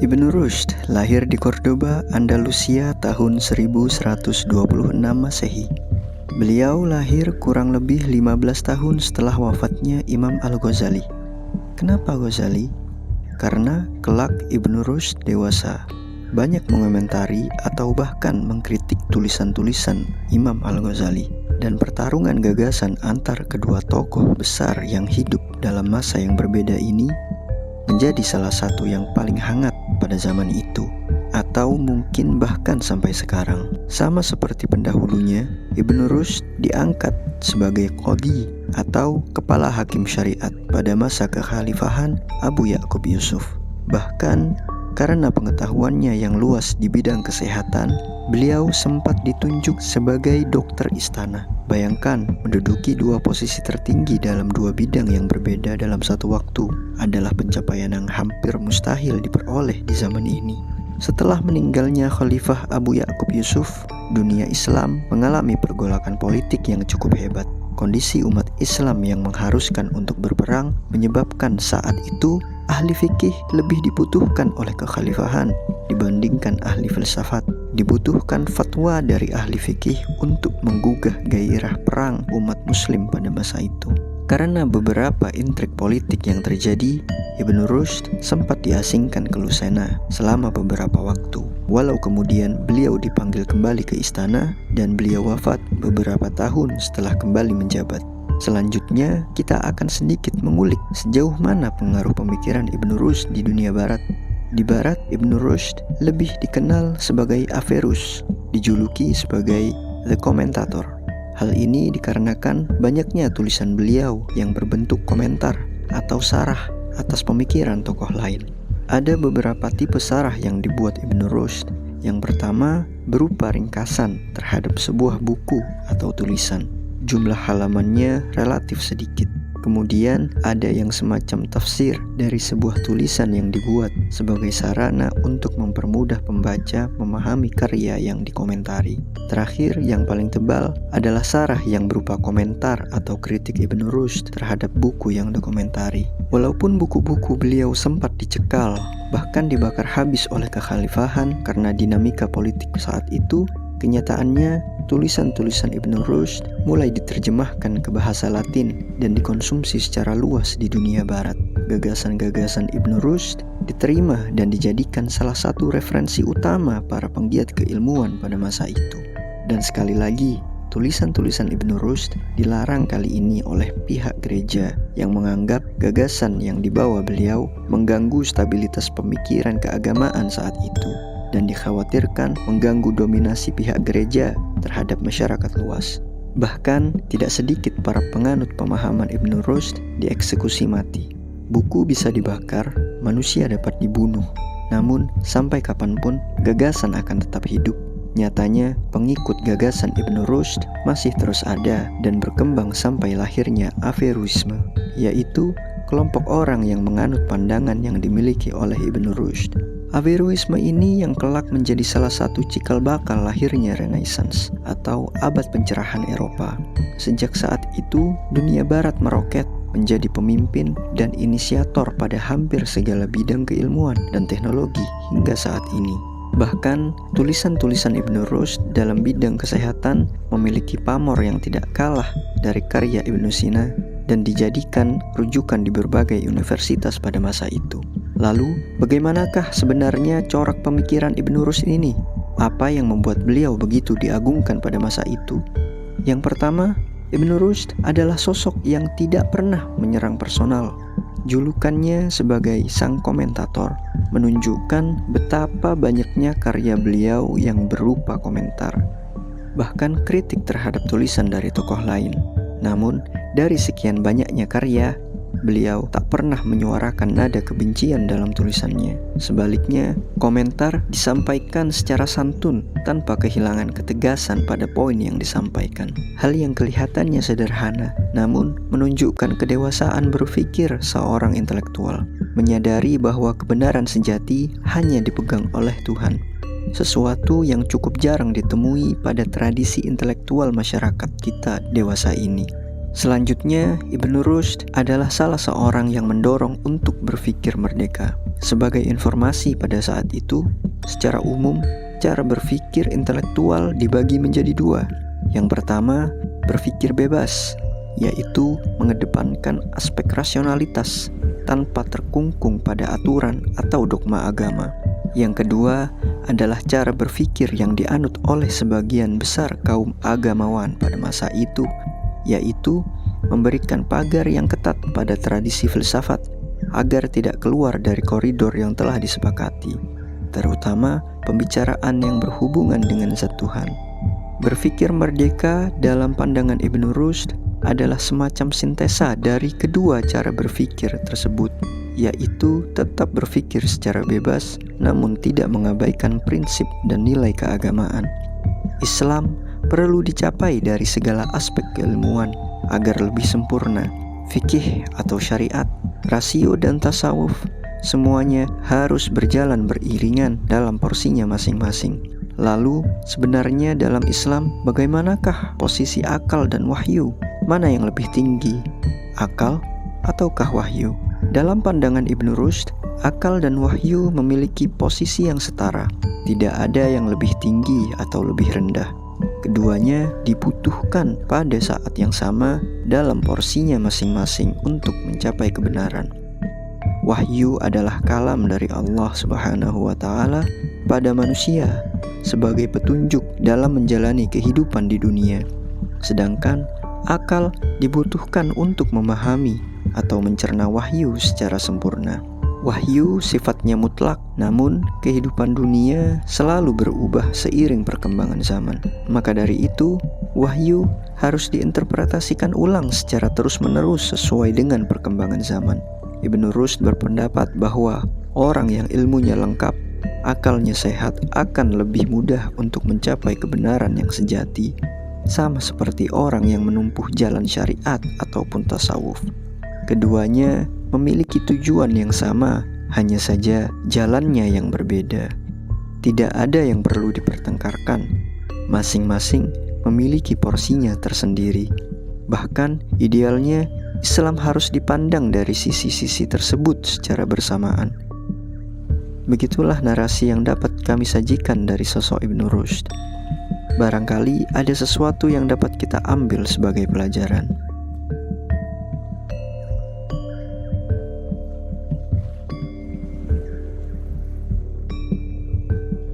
Ibnu Rushd lahir di Cordoba, Andalusia tahun 1126 Masehi. Beliau lahir kurang lebih 15 tahun setelah wafatnya Imam Al-Ghazali. Kenapa Ghazali? Karena kelak Ibnu Rushd dewasa, banyak mengomentari atau bahkan mengkritik tulisan-tulisan Imam Al-Ghazali. Dan pertarungan gagasan antar kedua tokoh besar yang hidup dalam masa yang berbeda ini menjadi salah satu yang paling hangat pada zaman itu, atau mungkin bahkan sampai sekarang. Sama seperti pendahulunya, Ibnu Rushd diangkat sebagai qadhi atau kepala hakim syariat pada masa kekhalifahan Abu Ya'qub Yusuf. Bahkan karena pengetahuannya yang luas di bidang kesehatan, beliau sempat ditunjuk sebagai dokter istana. Bayangkan, menduduki dua posisi tertinggi dalam dua bidang yang berbeda dalam satu waktu adalah pencapaian yang hampir mustahil diperoleh di zaman ini. Setelah meninggalnya Khalifah Abu Ya'qub Yusuf, dunia Islam mengalami pergolakan politik yang cukup hebat. Kondisi umat Islam yang mengharuskan untuk berperang menyebabkan saat itu ahli fikih lebih dibutuhkan oleh kekhalifahan dibandingkan ahli filsafat. Dibutuhkan fatwa dari ahli fikih untuk menggugah gairah perang umat muslim pada masa itu. Karena beberapa intrik politik yang terjadi, Ibnu Rushd sempat diasingkan ke Lusena selama beberapa waktu. Walau kemudian beliau dipanggil kembali ke istana dan beliau wafat beberapa tahun setelah kembali menjabat. Selanjutnya, kita akan sedikit mengulik sejauh mana pengaruh pemikiran Ibnu Rushd di dunia barat. Di barat, Ibnu Rushd lebih dikenal sebagai Averroes, dijuluki sebagai The Commentator. Hal ini dikarenakan banyaknya tulisan beliau yang berbentuk komentar atau sarah atas pemikiran tokoh lain. Ada beberapa tipe sarah yang dibuat Ibnu Rushd. Yang pertama, berupa ringkasan terhadap sebuah buku atau tulisan. Jumlah halamannya relatif sedikit. Kemudian ada yang semacam tafsir dari sebuah tulisan yang dibuat sebagai sarana untuk mempermudah pembaca memahami karya yang dikomentari. Terakhir, yang paling tebal adalah sarah yang berupa komentar atau kritik Ibnu Rushd terhadap buku yang dikomentari. Walaupun buku-buku beliau sempat dicekal, bahkan dibakar habis oleh kekhalifahan karena dinamika politik saat itu, kenyataannya tulisan-tulisan Ibnu Rushd mulai diterjemahkan ke bahasa Latin dan dikonsumsi secara luas di dunia barat. Gagasan-gagasan Ibnu Rushd diterima dan dijadikan salah satu referensi utama para penggiat keilmuan pada masa itu. Dan sekali lagi, tulisan-tulisan Ibnu Rushd dilarang kali ini oleh pihak gereja yang menganggap gagasan yang dibawa beliau mengganggu stabilitas pemikiran keagamaan saat itu, dan dikhawatirkan mengganggu dominasi pihak gereja terhadap masyarakat luas. Bahkan, tidak sedikit para penganut pemahaman Ibnu Rushd dieksekusi mati. Buku bisa dibakar, manusia dapat dibunuh. Namun, sampai kapanpun, gagasan akan tetap hidup. Nyatanya, pengikut gagasan Ibnu Rushd masih terus ada dan berkembang sampai lahirnya Averroisme, yaitu kelompok orang yang menganut pandangan yang dimiliki oleh Ibnu Rushd. Averroisme ini yang kelak menjadi salah satu cikal bakal lahirnya Renaissance atau abad pencerahan Eropa. Sejak saat itu, dunia barat meroket menjadi pemimpin dan inisiator pada hampir segala bidang keilmuan dan teknologi hingga saat ini. Bahkan, tulisan-tulisan Ibnu Rushd dalam bidang kesehatan memiliki pamor yang tidak kalah dari karya Ibnu Sina dan dijadikan rujukan di berbagai universitas pada masa itu. Lalu, bagaimanakah sebenarnya corak pemikiran Ibnu Rushd ini? Apa yang membuat beliau begitu diagungkan pada masa itu? Yang pertama, Ibnu Rushd adalah sosok yang tidak pernah menyerang personal. Julukannya sebagai sang komentator menunjukkan betapa banyaknya karya beliau yang berupa komentar, bahkan kritik terhadap tulisan dari tokoh lain. Namun, dari sekian banyaknya karya, beliau tak pernah menyuarakan nada kebencian dalam tulisannya. Sebaliknya, komentar disampaikan secara santun tanpa kehilangan ketegasan pada poin yang disampaikan. Hal yang kelihatannya sederhana, namun menunjukkan kedewasaan berpikir seorang intelektual, menyadari bahwa kebenaran sejati hanya dipegang oleh Tuhan. Sesuatu yang cukup jarang ditemui pada tradisi intelektual masyarakat kita dewasa ini. Selanjutnya, Ibnu Rushd adalah salah seorang yang mendorong untuk berpikir merdeka. Sebagai informasi pada saat itu, secara umum, cara berpikir intelektual dibagi menjadi dua. Yang pertama, berpikir bebas, yaitu mengedepankan aspek rasionalitas tanpa terkungkung pada aturan atau dogma agama. Yang kedua adalah cara berpikir yang dianut oleh sebagian besar kaum agamawan pada masa itu, yaitu memberikan pagar yang ketat pada tradisi filsafat agar tidak keluar dari koridor yang telah disepakati, terutama pembicaraan yang berhubungan dengan zat Tuhan. Berpikir merdeka dalam pandangan Ibnu Rushd adalah semacam sintesa dari kedua cara berpikir tersebut, yaitu tetap berpikir secara bebas namun tidak mengabaikan prinsip dan nilai keagamaan. Islam perlu dicapai dari segala aspek keilmuan agar lebih sempurna. Fikih atau syariat, rasio dan tasawuf, semuanya harus berjalan beriringan dalam porsinya masing-masing. Lalu, sebenarnya dalam Islam, bagaimanakah posisi akal dan wahyu? Mana yang lebih tinggi, akal ataukah wahyu? Dalam pandangan Ibnu Rushd, akal dan wahyu memiliki posisi yang setara. Tidak ada yang lebih tinggi atau lebih rendah. Keduanya dibutuhkan pada saat yang sama dalam porsinya masing-masing untuk mencapai kebenaran. Wahyu adalah kalam dari Allah Subhanahu wa Ta'ala pada manusia sebagai petunjuk dalam menjalani kehidupan di dunia. Sedangkan akal dibutuhkan untuk memahami atau mencerna wahyu secara sempurna. Wahyu sifatnya mutlak, namun kehidupan dunia selalu berubah seiring perkembangan zaman. Maka dari itu, wahyu harus diinterpretasikan ulang secara terus-menerus sesuai dengan perkembangan zaman. Ibnu Rushd berpendapat bahwa orang yang ilmunya lengkap, akalnya sehat, akan lebih mudah untuk mencapai kebenaran yang sejati, sama seperti orang yang menempuh jalan syariat ataupun tasawuf. Keduanya memiliki tujuan yang sama, hanya saja jalannya yang berbeda. Tidak ada yang perlu dipertengkarkan. Masing-masing memiliki porsinya tersendiri. Bahkan idealnya Islam harus dipandang dari sisi-sisi tersebut secara bersamaan. Begitulah narasi yang dapat kami sajikan dari sosok Ibnu Rushd. Barangkali ada sesuatu yang dapat kita ambil sebagai pelajaran.